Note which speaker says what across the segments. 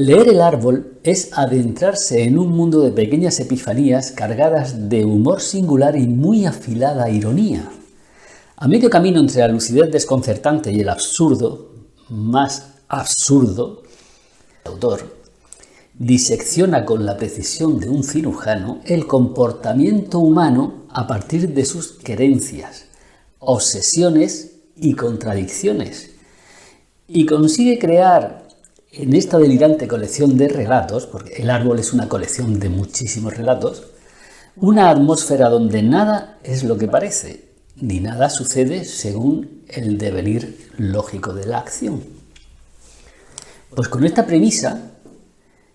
Speaker 1: Leer el árbol es adentrarse en un mundo de pequeñas epifanías cargadas de humor singular y muy afilada ironía. A medio camino entre la lucidez desconcertante y el absurdo, más absurdo, el autor disecciona con la precisión de un cirujano el comportamiento humano a partir de sus querencias, obsesiones y contradicciones, y consigue crear en esta delirante colección de relatos, porque el árbol es una colección de muchísimos relatos, una atmósfera donde nada es lo que parece, ni nada sucede según el devenir lógico de la acción. Pues con esta premisa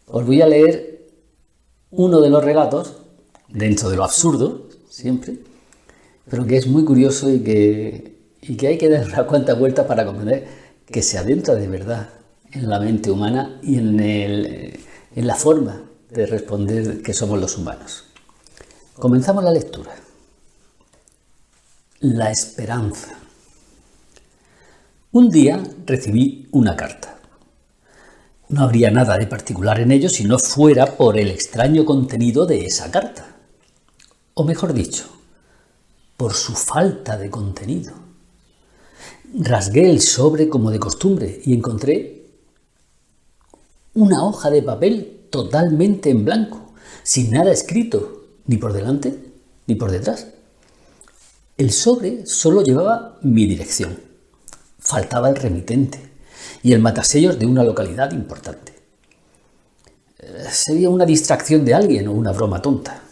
Speaker 1: os voy a leer uno de los relatos, dentro de lo absurdo, siempre, pero que es muy curioso y que hay que dar una cuanta vuelta para comprender que se adentra de verdad en la mente humana y en la forma de responder que somos los humanos. Comenzamos la lectura. La esperanza. Un día recibí una carta. No habría nada de particular en ello si no fuera por el extraño contenido de esa carta. O mejor dicho, por su falta de contenido. Rasgué el sobre como de costumbre y encontré una hoja de papel totalmente en blanco, sin nada escrito, ni por delante ni por detrás. El sobre solo llevaba mi dirección. Faltaba el remitente y el matasellos de una localidad importante. Sería una distracción de alguien o una broma tonta.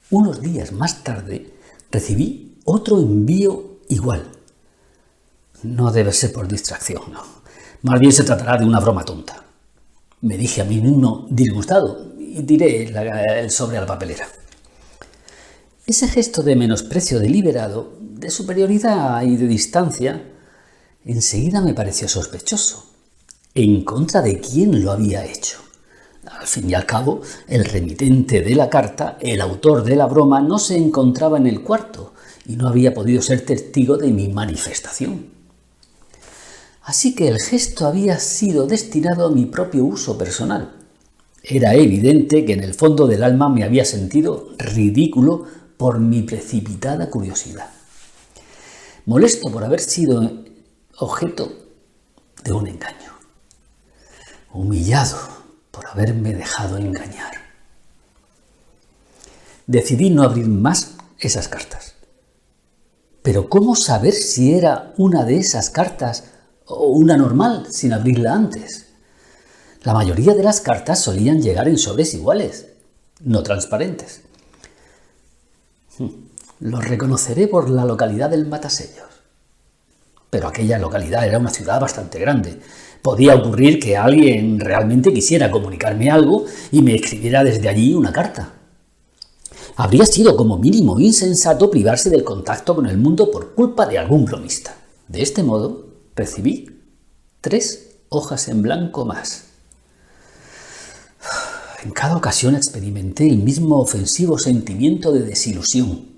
Speaker 1: Unos días más tarde recibí otro envío igual. No debe ser por distracción, no. Más bien se tratará de una broma tonta. Me dije a mí mismo disgustado y tiré el sobre a la papelera. Ese gesto de menosprecio deliberado, de superioridad y de distancia, enseguida me pareció sospechoso. ¿En contra de quién lo había hecho? Al fin y al cabo, el remitente de la carta, el autor de la broma, no se encontraba en el cuarto y no había podido ser testigo de mi manifestación. Así que el gesto había sido destinado a mi propio uso personal. Era evidente que en el fondo del alma me había sentido ridículo por mi precipitada curiosidad. Molesto por haber sido objeto de un engaño. Humillado por haberme dejado engañar. Decidí no abrir más esas cartas. Pero ¿cómo saber si era una de esas cartas o una normal sin abrirla antes? La mayoría de las cartas solían llegar en sobres iguales, no transparentes. Los reconoceré por la localidad del matasellos. Pero aquella localidad era una ciudad bastante grande. Podía ocurrir que alguien realmente quisiera comunicarme algo y me escribiera desde allí una carta. Habría sido como mínimo insensato privarse del contacto con el mundo por culpa de algún bromista. De este modo, recibí 3 hojas en blanco más. En cada ocasión experimenté el mismo ofensivo sentimiento de desilusión.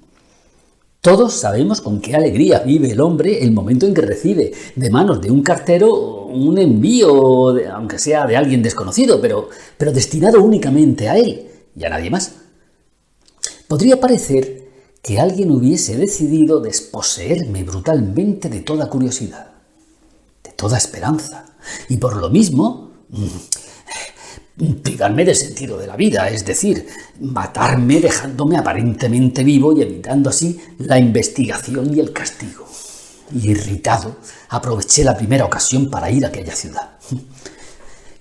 Speaker 1: Todos sabemos con qué alegría vive el hombre el momento en que recibe de manos de un cartero un envío, aunque sea de alguien desconocido, pero destinado únicamente a él y a nadie más. Podría parecer que alguien hubiese decidido desposeerme brutalmente de toda curiosidad, de toda esperanza, y por lo mismo privarme del sentido de la vida, es decir, matarme dejándome aparentemente vivo y evitando así la investigación y el castigo. Y irritado, aproveché la primera ocasión para ir a aquella ciudad.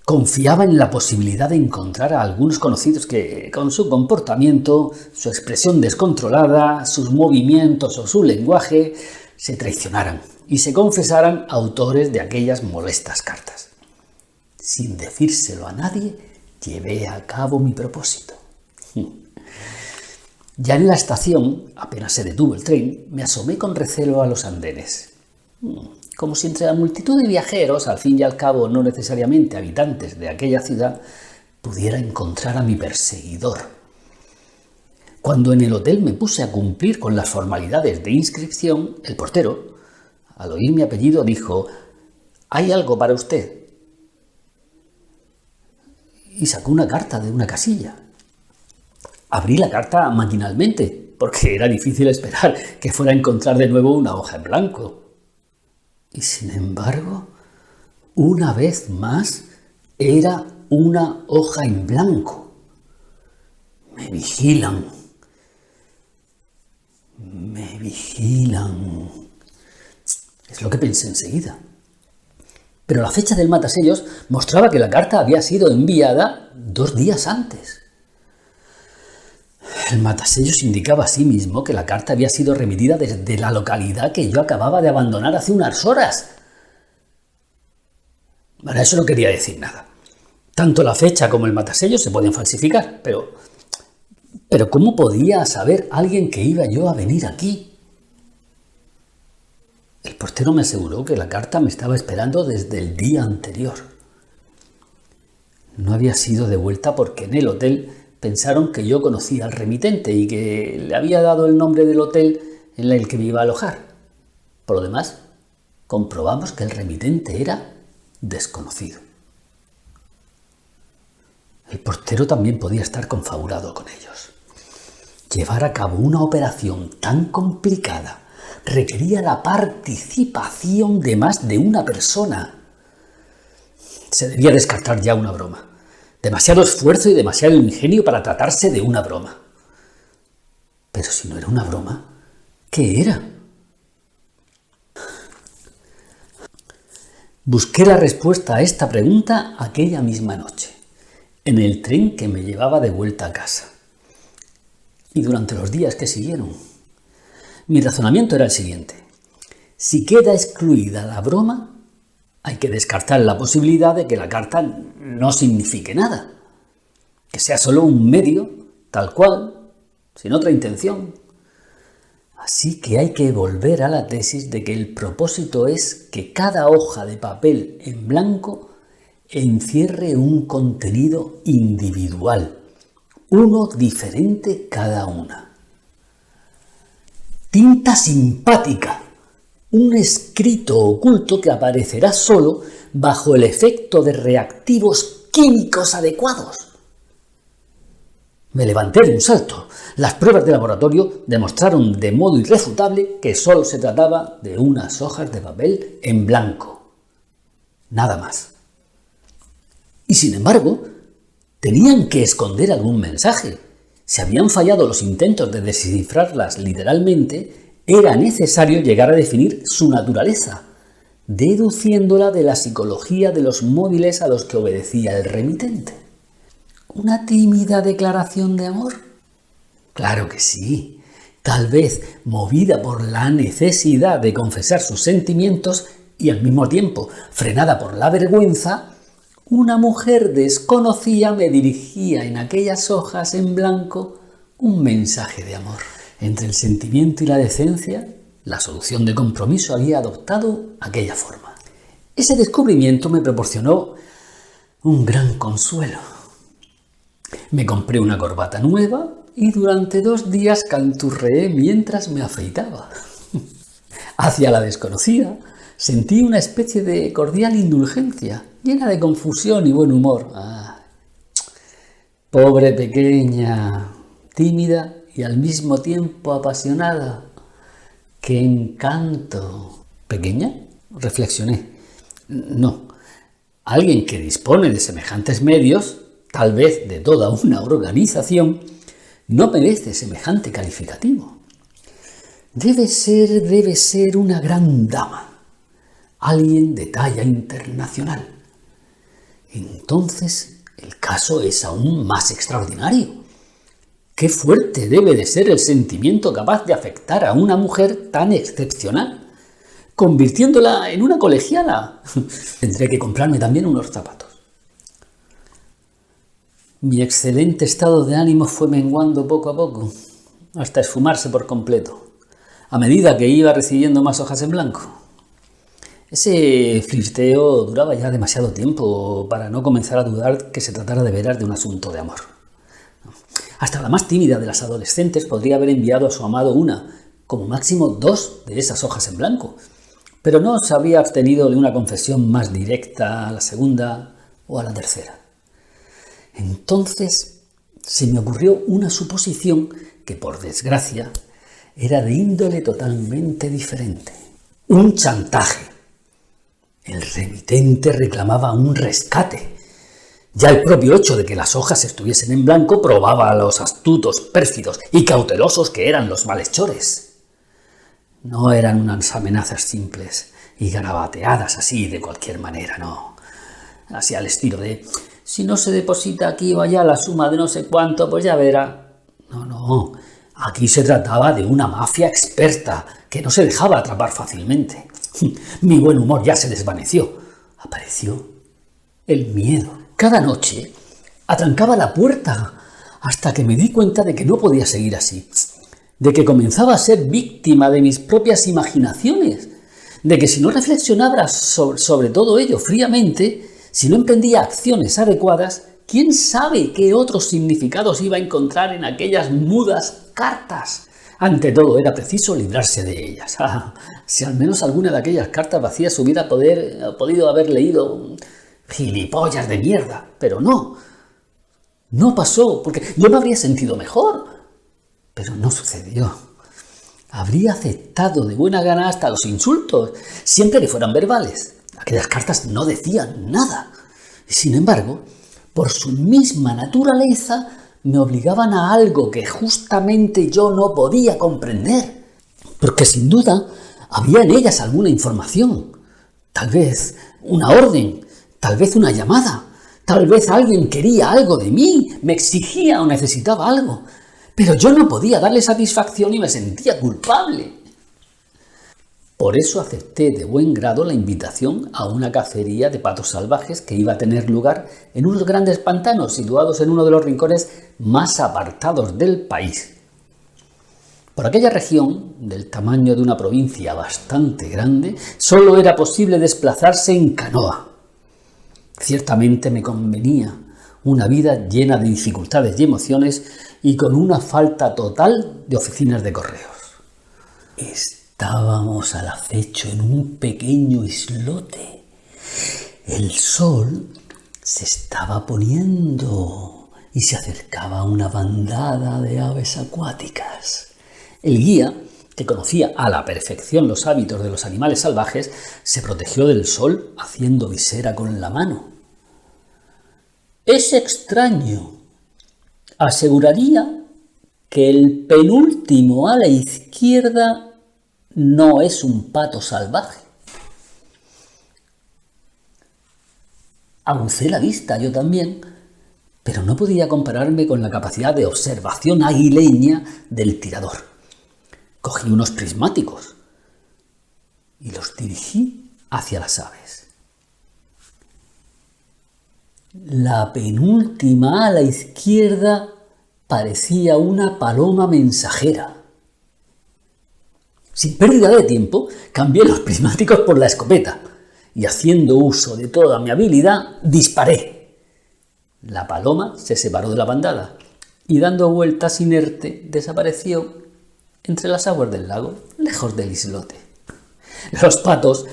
Speaker 1: Confiaba en la posibilidad de encontrar a algunos conocidos que, con su comportamiento, su expresión descontrolada, sus movimientos o su lenguaje, se traicionaran y se confesaran autores de aquellas molestas cartas. Sin decírselo a nadie, llevé a cabo mi propósito. Ya en la estación, apenas se detuvo el tren, me asomé con recelo a los andenes. Como si entre la multitud de viajeros, al fin y al cabo no necesariamente habitantes de aquella ciudad, pudiera encontrar a mi perseguidor. Cuando en el hotel me puse a cumplir con las formalidades de inscripción, el portero, al oír mi apellido, dijo: «¿Hay algo para usted?». y sacó una carta de una casilla. Abrí la carta maquinalmente, porque era difícil esperar que fuera a encontrar de nuevo una hoja en blanco. Y sin embargo, una vez más, era una hoja en blanco. Me vigilan. Me vigilan. Es lo que pensé enseguida. Pero la fecha del matasellos mostraba que la carta había sido enviada 2 días antes. El matasellos indicaba asimismo que la carta había sido remitida desde la localidad que yo acababa de abandonar hace unas horas. Bueno, eso no quería decir nada. Tanto la fecha como el matasellos se podían falsificar, pero ¿cómo podía saber alguien que iba yo a venir aquí? El portero me aseguró que la carta me estaba esperando desde el día anterior. No había sido devuelta porque en el hotel pensaron que yo conocía al remitente y que le había dado el nombre del hotel en el que me iba a alojar. Por lo demás, comprobamos que el remitente era desconocido. El portero también podía estar confabulado con ellos. Llevar a cabo una operación tan complicada requería la participación de más de una persona. Se debía descartar ya una broma. Demasiado esfuerzo y demasiado ingenio para tratarse de una broma. Pero si no era una broma, ¿qué era? Busqué la respuesta a esta pregunta aquella misma noche, en el tren que me llevaba de vuelta a casa. Y durante los días que siguieron. Mi razonamiento era el siguiente. Si queda excluida la broma, hay que descartar la posibilidad de que la carta no signifique nada, que sea solo un medio, tal cual, sin otra intención. Así que hay que volver a la tesis de que el propósito es que cada hoja de papel en blanco encierre un contenido individual, uno diferente cada una. Tinta simpática, un escrito oculto que aparecerá solo bajo el efecto de reactivos químicos adecuados. Me levanté de un salto. Las pruebas de laboratorio demostraron de modo irrefutable que solo se trataba de unas hojas de papel en blanco. Nada más. Y sin embargo, tenían que esconder algún mensaje. Si habían fallado los intentos de descifrarlas literalmente, era necesario llegar a definir su naturaleza, deduciéndola de la psicología de los móviles a los que obedecía el remitente. ¿Una tímida declaración de amor? Claro que sí. Tal vez movida por la necesidad de confesar sus sentimientos y al mismo tiempo frenada por la vergüenza, una mujer desconocida me dirigía en aquellas hojas en blanco un mensaje de amor. Entre el sentimiento y la decencia, la solución de compromiso había adoptado aquella forma. Ese descubrimiento me proporcionó un gran consuelo. Me compré una corbata nueva y durante 2 días canturreé mientras me afeitaba. Hacia la desconocida sentí una especie de cordial indulgencia, llena de confusión y buen humor. Pobre pequeña, tímida y al mismo tiempo apasionada. ¡Qué encanto! ¿Pequeña? Reflexioné. No, alguien que dispone de semejantes medios, tal vez de toda una organización, no merece semejante calificativo. Debe ser una gran dama. Alguien de talla internacional. Entonces, el caso es aún más extraordinario. Qué fuerte debe de ser el sentimiento capaz de afectar a una mujer tan excepcional, convirtiéndola en una colegiala. Tendré que comprarme también unos zapatos. Mi excelente estado de ánimo fue menguando poco a poco, hasta esfumarse por completo, a medida que iba recibiendo más hojas en blanco. Ese flirteo duraba ya demasiado tiempo para no comenzar a dudar que se tratara de veras de un asunto de amor. Hasta la más tímida de las adolescentes podría haber enviado a su amado una, como máximo 2 de esas hojas en blanco, pero no se habría abstenido de una confesión más directa a la segunda o a la tercera. Entonces se me ocurrió una suposición que, por desgracia, era de índole totalmente diferente. Un chantaje. El remitente reclamaba un rescate. Ya el propio hecho de que las hojas estuviesen en blanco probaba a los astutos, pérfidos y cautelosos que eran los malhechores. No eran unas amenazas simples y garabateadas así de cualquier manera, no. Así al estilo de, si no se deposita aquí o allá la suma de no sé cuánto, pues ya verá. No. Aquí se trataba de una mafia experta que no se dejaba atrapar fácilmente. Mi buen humor ya se desvaneció. Apareció el miedo. Cada noche atrancaba la puerta hasta que me di cuenta de que no podía seguir así, de que comenzaba a ser víctima de mis propias imaginaciones, de que si no reflexionaba sobre todo ello fríamente, si no emprendía acciones adecuadas, quién sabe qué otros significados iba a encontrar en aquellas mudas cartas. Ante todo era preciso librarse de ellas. Si al menos alguna de aquellas cartas vacías hubiera podido haber leído. Gilipollas de mierda, pero no pasó, porque yo me habría sentido mejor, pero no sucedió. Habría aceptado de buena gana hasta los insultos, siempre que fueran verbales. Aquellas cartas no decían nada, y sin embargo, por su misma naturaleza, me obligaban a algo que justamente yo no podía comprender, porque sin duda había en ellas alguna información, tal vez una orden, tal vez una llamada, tal vez alguien quería algo de mí, me exigía o necesitaba algo, pero yo no podía darle satisfacción y me sentía culpable. Por eso acepté de buen grado la invitación a una cacería de patos salvajes que iba a tener lugar en unos grandes pantanos situados en uno de los rincones más apartados del país. Por aquella región, del tamaño de una provincia bastante grande, solo era posible desplazarse en canoa. Ciertamente me convenía una vida llena de dificultades y emociones y con una falta total de oficinas de correos. Estábamos al acecho en un pequeño islote. El sol se estaba poniendo y se acercaba una bandada de aves acuáticas. El guía, que conocía a la perfección los hábitos de los animales salvajes, se protegió del sol haciendo visera con la mano. Es extraño. Aseguraría que el penúltimo a la izquierda no es un pato salvaje. Agucé la vista yo también, pero no podía compararme con la capacidad de observación aguileña del tirador. Cogí unos prismáticos y los dirigí hacia las aves. La penúltima a la izquierda parecía una paloma mensajera. Sin pérdida de tiempo, cambié los prismáticos por la escopeta y, haciendo uso de toda mi habilidad, disparé. La paloma se separó de la bandada y, dando vueltas inerte, desapareció entre las aguas del lago, lejos del islote. Los patos,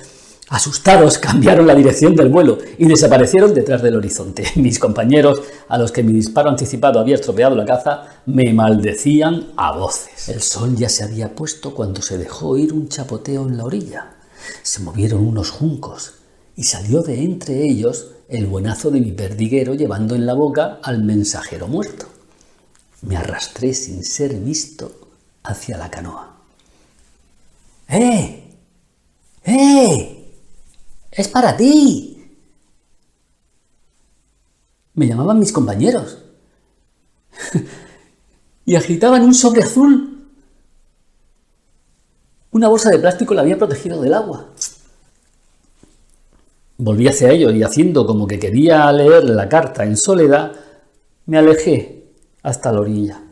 Speaker 1: asustados, cambiaron la dirección del vuelo y desaparecieron detrás del horizonte. Mis compañeros, a los que mi disparo anticipado había estropeado la caza, me maldecían a voces. El sol ya se había puesto cuando se dejó oír un chapoteo en la orilla. Se movieron unos juncos y salió de entre ellos el buenazo de mi perdiguero llevando en la boca al mensajero muerto. Me arrastré sin ser visto hacia la canoa. ¡Eh! ¡Es para ti! Me llamaban mis compañeros y agitaban un sobre azul. Una bolsa de plástico la había protegido del agua. Volví hacia ellos y, haciendo como que quería leer la carta en soledad, me alejé hasta la orilla.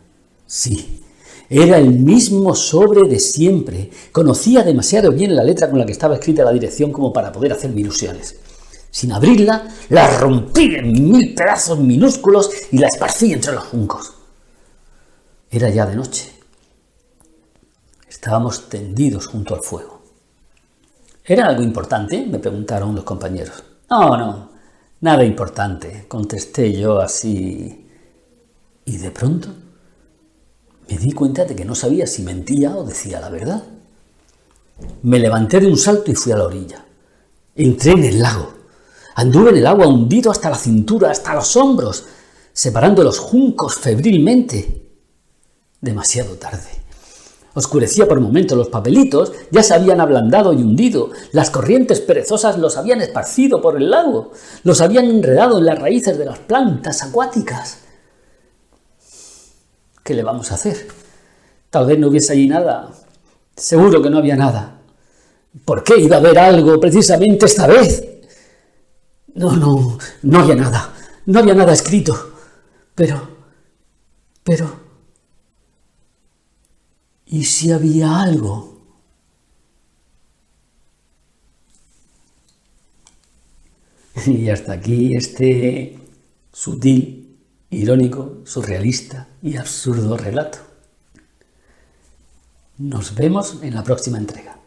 Speaker 1: Sí, era el mismo sobre de siempre. Conocía demasiado bien la letra con la que estaba escrita la dirección como para poder hacerme ilusiones. Sin abrirla, la rompí en 1000 pedazos minúsculos y la esparcí entre los juncos. Era ya de noche. Estábamos tendidos junto al fuego. ¿Era algo importante?, me preguntaron los compañeros. No, Nada importante, contesté yo así. Y de pronto me di cuenta de que no sabía si mentía o decía la verdad. Me levanté de un salto y fui a la orilla. Entré en el lago. Anduve en el agua hundido hasta la cintura, hasta los hombros, separando los juncos febrilmente. Demasiado tarde. Oscurecía por momentos, los papelitos ya se habían ablandado y hundido, las corrientes perezosas los habían esparcido por el lago, los habían enredado en las raíces de las plantas acuáticas. ¿Qué le vamos a hacer? Tal vez no hubiese allí nada. Seguro que no había nada. ¿Por qué iba a haber algo precisamente esta vez? No había nada. No había nada escrito. Pero... ¿y si había algo? Y hasta aquí este sutil, irónico, surrealista y absurdo relato. Nos vemos en la próxima entrega.